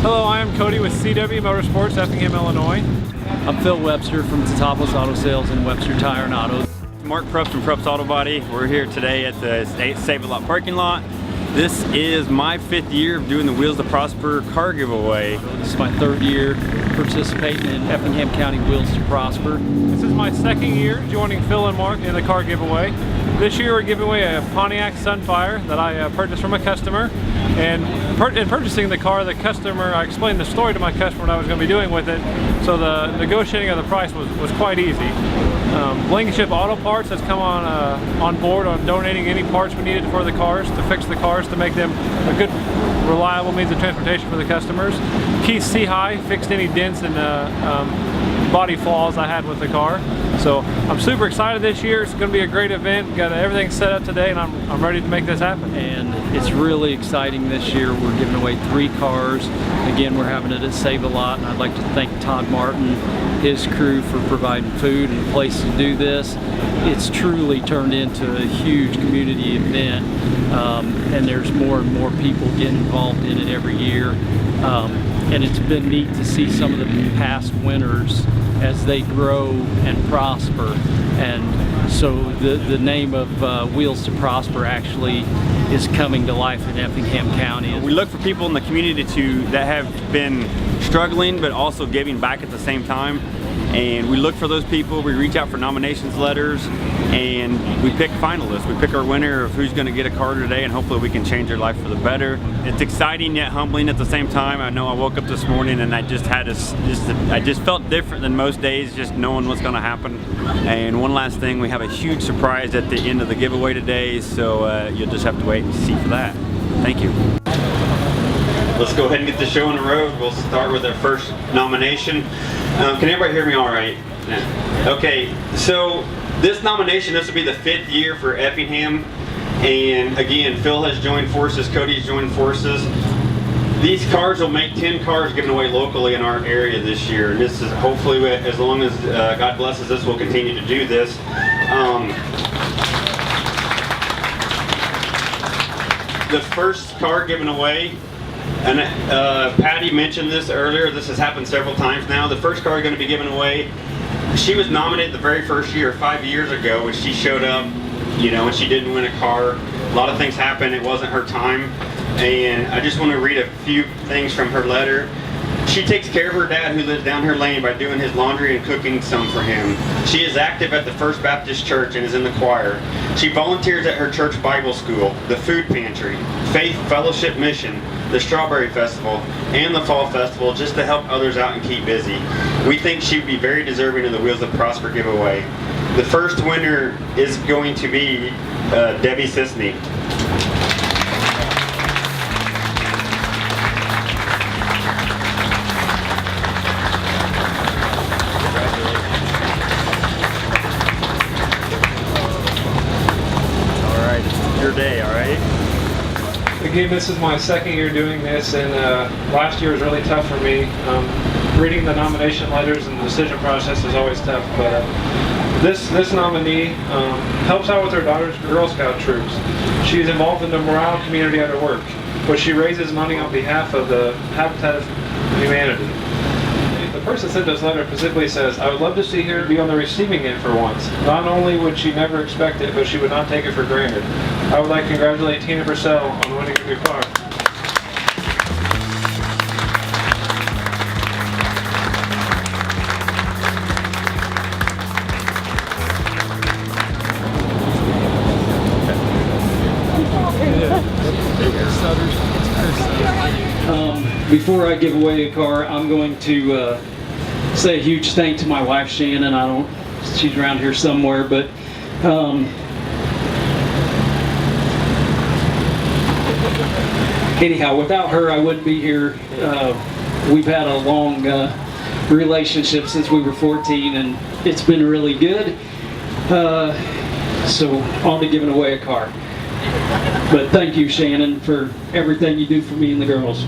Hello, I am Cody with CW Motorsports, Effingham, Illinois. I'm Phil Webster from Teutopolis Auto Sales and Webster Tire and Auto. Mark Probst from Probst Auto Body. We're here today at the Save a Lot parking lot. This is my 5th year of doing the Wheels to Prosper car giveaway. This is my 3rd year participating in Effingham County Wheels to Prosper. This is my 2nd year joining Phil and Mark in the car giveaway. This year we're giving away a Pontiac Sunfire that I purchased from a customer. And in purchasing the car, the customer, I explained the story to my customer what I was going to be doing with it, so the negotiating of the price was quite easy. Blankenship Auto Parts has come on board on donating any parts we needed for the cars, to fix the cars, to make them a good, reliable means of transportation for the customers. Keith Seahigh fixed any dents and body flaws I had with the car. So I'm super excited this year. It's going to be a great event. Got everything set up today, and I'm ready to make this happen. And it's really exciting this year. We're giving away 3 cars. Again, we're having it at Save a Lot, and I'd like to thank Todd Martin, his crew, for providing food and a place to do this. It's truly turned into a huge community event, and there's more and more people getting involved in it every year. And it's been neat to see some of the past winners as they grow and prosper. And so the name of Wheels to Prosper actually is coming to life in Effingham County. We look for people in the community that have been struggling but also giving back at the same time. And we look for those people, we reach out for nominations letters, and we pick finalists. We pick our winner of who's going to get a car today, and hopefully we can change their life for the better. It's exciting yet humbling at the same time. I know I woke up this morning and I just had I just felt different than most days, just knowing what's going to happen. And one last thing, we have a huge surprise at the end of the giveaway today, so you'll just have to wait and see for that. Thank you. Let's go ahead and get the show on the road. We'll start with our first nomination. Can everybody hear me all right? Yeah. Okay, so this nomination, this will be the 5th year for Effingham. And again, Phil has joined forces, Cody's joined forces. These cars will make 10 cars given away locally in our area this year. And this is hopefully, as long as God blesses us, we'll continue to do this. The first car given away, and Patty mentioned this earlier, this has happened several times now. The first car going to be given away, she was nominated the very first year, 5 years ago, when she showed up, you know, and she didn't win a car. A lot of things happened, it wasn't her time. And I just want to read a few things from her letter. She takes care of her dad, who lives down her lane, by doing his laundry and cooking some for him. She is active at the First Baptist Church and is in the choir. She volunteers at her church Bible school, the food pantry, Faith Fellowship Mission, the Strawberry Festival, and the Fall Festival, just to help others out and keep busy. We think she would be very deserving of the Wheels of Prosper giveaway. The first winner is going to be Debbie Sisney. Day, all right? Again, this is my 2nd year doing this, and last year was really tough for me. Reading the nomination letters and the decision process is always tough, but this nominee helps out with her daughter's Girl Scout troops. She's involved in the morale community at her work, but she raises money on behalf of the Habitat of Humanity. The person sent this letter specifically says, "I would love to see her be on the receiving end for once. Not only would she never expect it, but she would not take it for granted. I would like to congratulate Tina Purcell on winning a new car." Before I give away a car, I'm going to say a huge thank to my wife Shannon. She's around here somewhere, but anyhow, without her I wouldn't be here. We've had a long relationship since we were 14, and it's been really good. So on to giving away a car. But thank you, Shannon, for everything you do for me and the girls.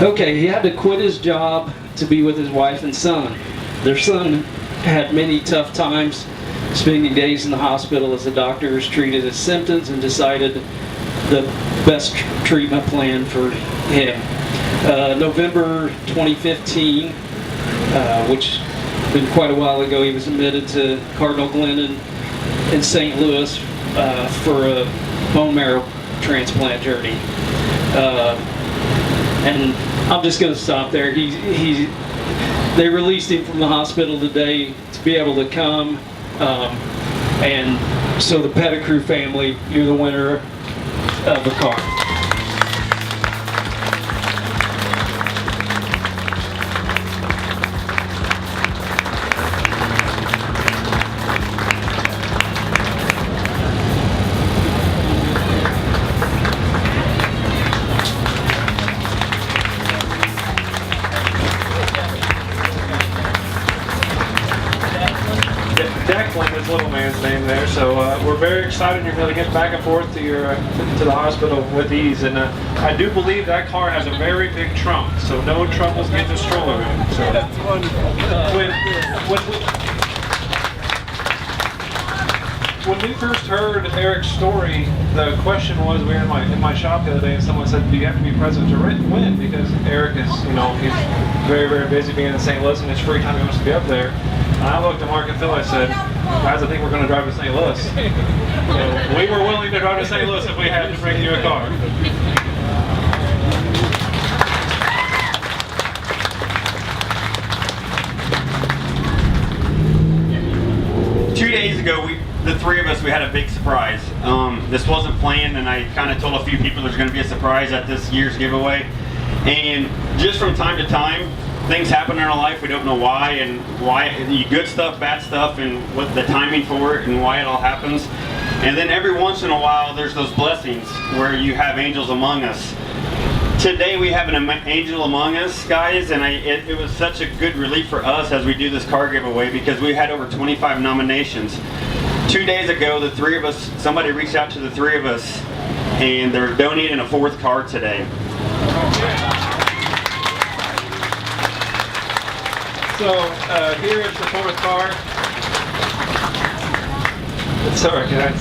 Okay, he had to quit his job to be with his wife and son. Their son had many tough times spending days in the hospital as the doctors treated his symptoms and decided the best treatment plan for him. November 2015, which has been quite a while ago, he was admitted to Cardinal Glennon in St. Louis for a bone marrow transplant journey. And I'm just going to stop there. They released him from the hospital today to be able to come, and so the Pettigrew family, you're the winner of the car. His little man's name there, so we're very excited you're going to get back and forth to your to the hospital with ease. And I do believe that car has a very big trunk, so no troubles getting the stroller in. So when we first heard Eric's story, the question was, we were in my shop the other day, and someone said, "Do you have to be present to win?" Because Eric is, he's very, very busy being in St. Louis, and his free time he wants to be up there. And I looked at Mark and Phil, I said, "Guys, I think we're going to drive to St. Louis." So we were willing to drive to St. Louis if we had to bring you a car. 2 days ago, the three of us, we had a big surprise. This wasn't planned, and I kind of told a few people there's going to be a surprise at this year's giveaway. And just from time to time, things happen in our life, we don't know why, and good stuff, bad stuff, and what the timing for it, and why it all happens. And then every once in a while, there's those blessings where you have angels among us. Today we have an angel among us, guys, and it was such a good relief for us as we do this car giveaway, because we had over 25 nominations. 2 days ago, the three of us, somebody reached out to the three of us, and they're donating a fourth car today. So here is the fourth car. Sorry, guys.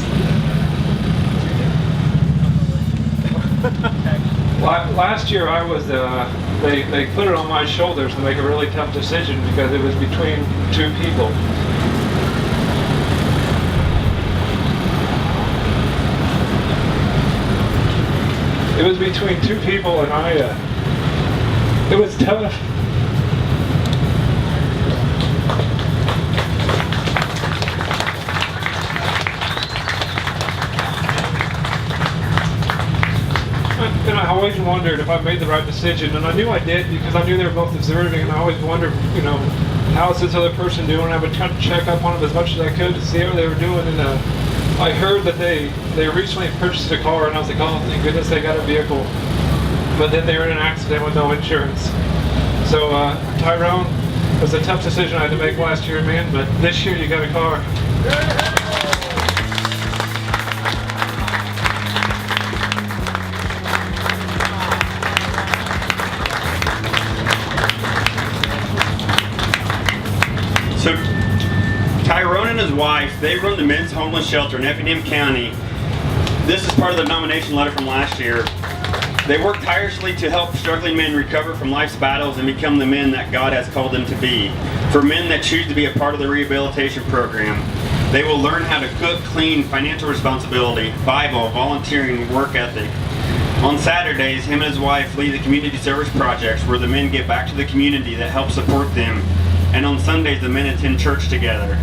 Last year I was, they put it on my shoulders to make a really tough decision because it was between two people. It was between two people, and it was tough. And I always wondered if I made the right decision, and I knew I did because I knew they were both deserving, and I always wondered, how's this other person doing? I would try to check up on them as much as I could to see how they were doing, and I heard that they recently purchased a car, and I was like, oh, thank goodness they got a vehicle. But then they were in an accident with no insurance. So Tyrone, it was a tough decision I had to make last year, man, but this year you got a car. So Tyrone and his wife, they run the men's homeless shelter in Effingham County. This is part of the nomination letter from last year. They work tirelessly to help struggling men recover from life's battles and become the men that God has called them to be. For men that choose to be a part of the rehabilitation program, they will learn how to cook, clean, financial responsibility, Bible, volunteering, work ethic. On Saturdays, him and his wife lead the community service projects where the men give back to the community that helps support them. And on Sundays, the men attend church together.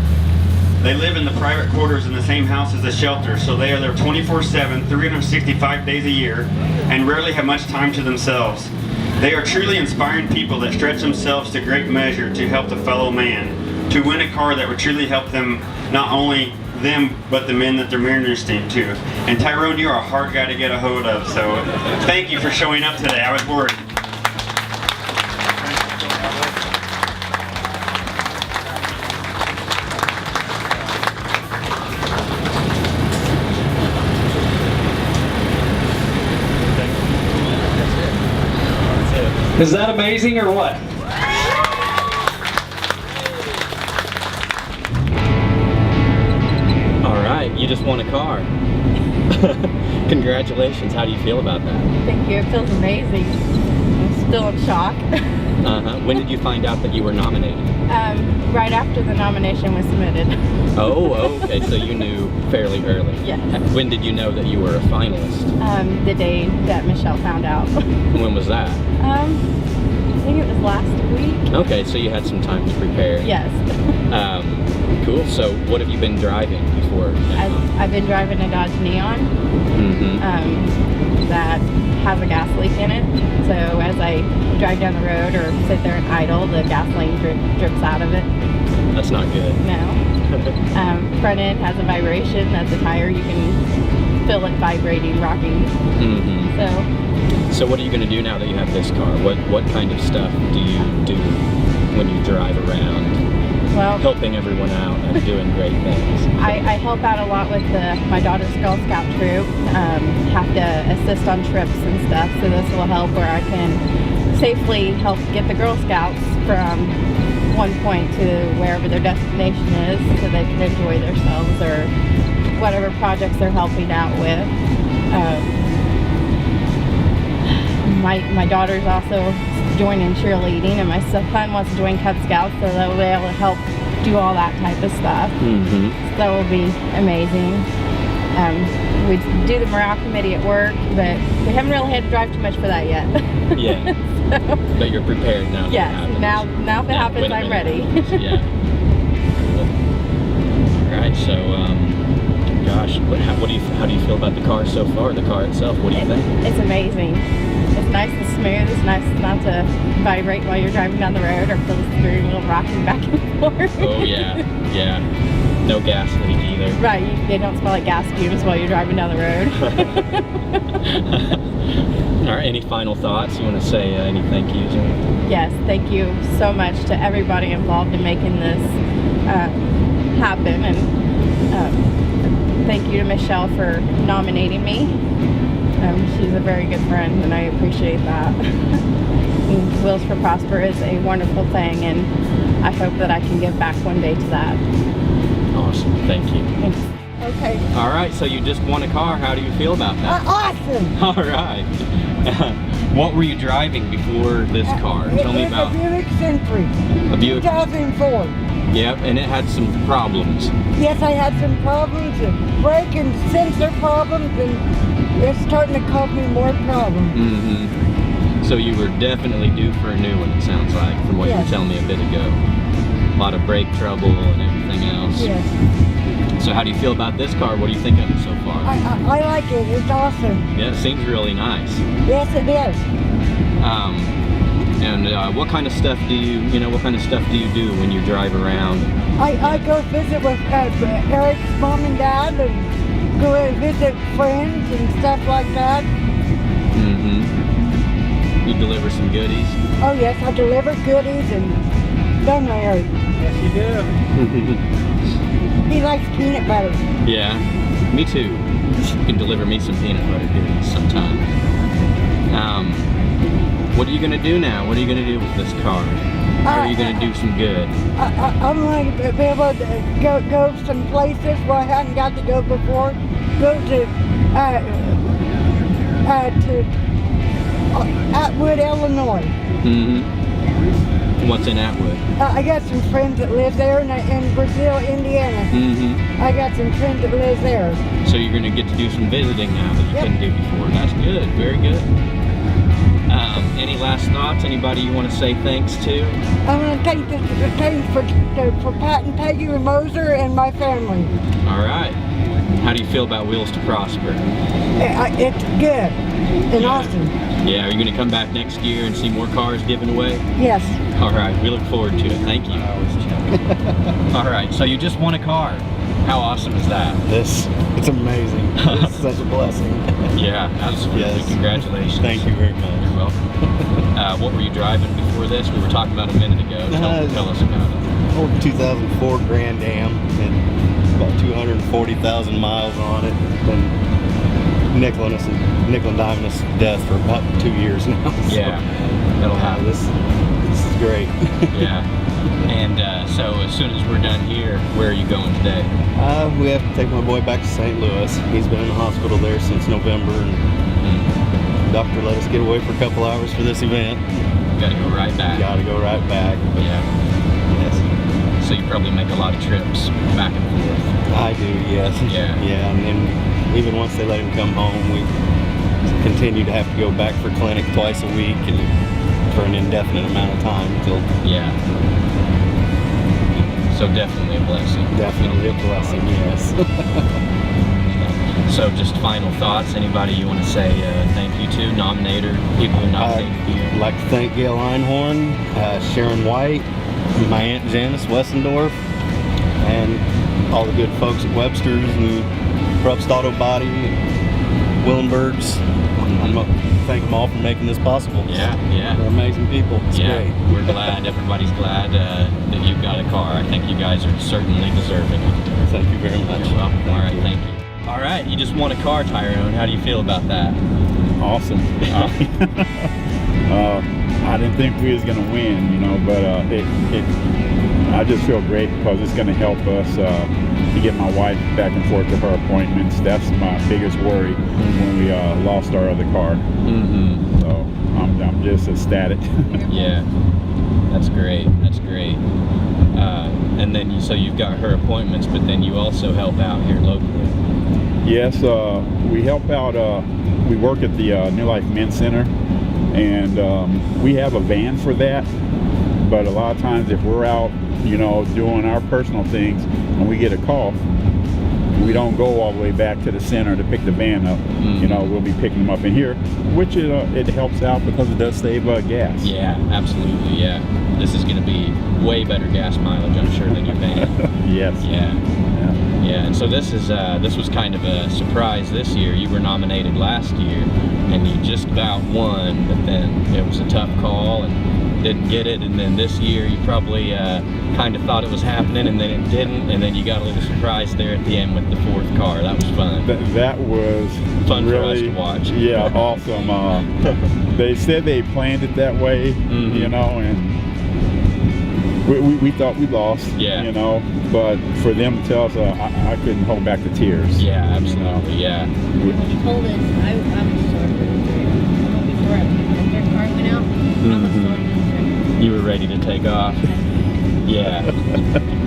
They live in the private quarters in the same house as the shelter, so they are there 24/7, 365 days a year, and rarely have much time to themselves. They are truly inspiring people that stretch themselves to great measure to help the fellow man, to win a car that would truly help them, not only them, but the men that they're ministering to. And Tyrone, you are a hard guy to get a hold of, so thank you for showing up today. I was worried. Is that amazing or what? just won a car. Congratulations. How do you feel about that? Thank you. It feels amazing. I'm still in shock. When did you find out that you were nominated? Right after the nomination was submitted. Oh, okay. So you knew fairly early. Yes. When did you know that you were a finalist? The day that Michelle found out. When was that? I think it was last week. Okay, so you had some time to prepare. Yes. Cool. So what have you been driving before? I've been driving a Dodge Neon that has a gas leak in it. So as I drive down the road or sit there and idle, the gasoline drips out of it. That's not good. No. Front end has a vibration. That's a tire. You can feel it vibrating, rocking. So what are you going to do now that you have this car? What kind of stuff do you do when you drive around? Well, helping everyone out and doing great things. I help out a lot with my daughter's Girl Scout troop. Have to assist on trips and stuff, so this will help where I can safely help get the Girl Scouts from one point to wherever their destination is, so they can enjoy themselves or whatever projects they're helping out with. My daughter's also joining cheerleading, and my son wants to join Cub Scouts, so they'll be able to help do all that type of stuff. So that will be amazing. We do the morale committee at work, but we haven't really had to drive too much for that yet. Yeah. So, but you're prepared now. Yes. Now if it happens, I'm ready. Yeah. All right. So, gosh, how do you feel about the car so far? The car itself. What do you think? It's amazing. It's nice and smooth. It's nice not to vibrate while you're driving down the road or feel the steering wheel rocking back and forth. Oh yeah, yeah. No gas leak either. Right. They don't smell like gas fumes while you're driving down the road. All right. Any final thoughts? You want to say any thank yous? Yes. Thank you so much to everybody involved in making this happen, and thank you to Michelle for nominating me. She's a very good friend, and I appreciate that. Wheels for Prosper is a wonderful thing, and I hope that I can give back one day to that. Awesome, thank you. Thanks. Okay. All right, so you just won a car. How do you feel about that? Awesome. All right. What were you driving before this car? Tell me about. A Buick Century. A Buick. 2004. Yep, and it had some problems. Yes, I had some problems, brake and sensor problems, and it's starting to cause me more problems. So you were definitely due for a new one, it sounds like, from what you were telling me a bit ago. A lot of brake trouble and everything else. Yes. So how do you feel about this car? What do you think of it so far? I like it. It's awesome. Yeah, it seems really nice. Yes, it is. And what kind of stuff do you do when you drive around? I go visit with Eric's mom and dad, and go visit friends and stuff like that. You deliver some goodies? Oh yes, I deliver goodies, and don't Eric? Yes, you do. He likes peanut butter. Yeah, me too. You can deliver me some peanut butter goodies sometime. What are you going to do now? What are you going to do with this car? Are you going to do some good? I'm going to be able to go some places where I hadn't got to go before. Go to Atwood, Illinois. What's in Atwood? I got some friends that live there, and in Brazil, Indiana. I got some friends that live there. So you're going to get to do some visiting now that you couldn't do before. That's good. Very good. Any last thoughts? Anybody you want to say thanks to? I want to thank for Pat and Peggy and Moser and my family. All right. How do you feel about Wheels to Prosper? It's good and awesome. Yeah, are you going to come back next year and see more cars given away? Yes. All right, we look forward to it. Thank you. All right, so you just won a car. How awesome is that? It's amazing. It's such a blessing. Yeah, absolutely. Yes. Congratulations. Thank you very much. You're welcome. What were you driving before this? We were talking about a minute ago. Tell us about it. Old 2004 Grand Am, and about 240,000 miles on it. Been nickel and diming us to death for about 2 years now. So, yeah, that'll happen. This is great. Yeah. And so as soon as we're done here, where are you going today? We have to take my boy back to St. Louis. He's been in the hospital there since November, and the doctor let us get away for a couple hours for this event. Got to go right back. Got to go right back. Yeah. Yes. So you probably make a lot of trips back and forth. I do, yes. Yeah. Yeah, and then even once they let him come home, we continue to have to go back for clinic twice a week and for an indefinite amount of time until. Yeah. So definitely a blessing. Definitely a blessing, yes. So just final thoughts, anybody you want to say thank you to, nominator, people who nominated you? I'd like to thank Gail Einhorn, Sharon White, my Aunt Janice Wessendorf, and all the good folks at Webster's and Probst Auto Body, Willenborg's. I'm going to thank them all for making this possible. Yeah, yeah. They're amazing people. It's great. We're glad, everybody's glad that you've got a car. I think you guys are certainly deserving. Thank you very much. You're welcome. All right, thank you. All right, you just won a car, Tyrone. How do you feel about that? Awesome. I didn't think we was gonna win, you know, but I just feel great because it's gonna help us to get my wife back and forth to her appointments. That's my biggest worry when we lost our other car. So I'm just ecstatic. Yeah, that's great. That's great. And then so you've got her appointments, but then you also help out here locally. Yes, we help out. We work at the New Life Men's Center, and we have a van for that. But a lot of times, if we're out, you know, doing our personal things, and we get a call, we don't go all the way back to the center to pick the van up. You know, we'll be picking them up in here, which it helps out because it does save gas. Yeah, absolutely. Yeah, this is going to be way better gas mileage, I'm sure, than your van. Yes. Yeah. Yeah, and so this was kind of a surprise this year. You were nominated last year, and you just about won, but then it was a tough call and didn't get it. And then this year, you probably kind of thought it was happening, and then it didn't. And then you got a little surprise there at the end with the 4th car. That was fun. That was fun really, for us to watch. Yeah, awesome. They said they planned it that way, you know, and we thought we lost, you know, but for them to tell us, I couldn't hold back the tears. Yeah, absolutely, yeah. When you told us, I was sore before their car went out. I was sore. You were ready to take off. Yeah.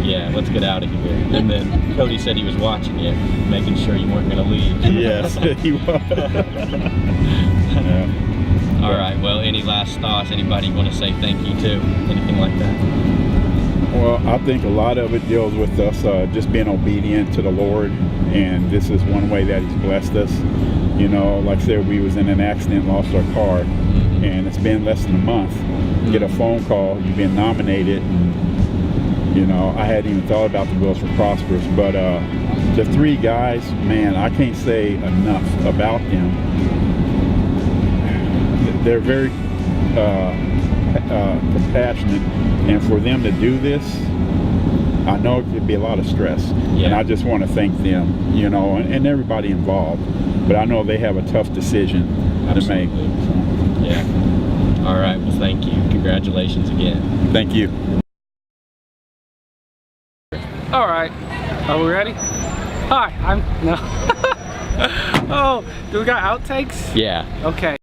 Yeah, let's get out of here. And then Cody said he was watching you, making sure you weren't going to leave. Yes, he was. Yeah. All right, well, any last thoughts? Anybody you want to say thank you to? Anything like that? Well, I think a lot of it deals with us just being obedient to the Lord, and this is one way that He's blessed us. You know, like I said, we was in an accident, lost our car, and it's been less than a month. Get a phone call, you've been nominated, and, you know, I hadn't even thought about the Wheels for Prosperous, but the 3 guys, man, I can't say enough about them. They're very compassionate, and for them to do this, I know it could be a lot of stress, and I just want to thank them, you know, and everybody involved. But I know they have a tough decision to make. So. Yeah. All right. Well, thank you. Congratulations again. Thank you. All right. Are we ready? Hi. No. Oh, do we got outtakes? Yeah. Okay.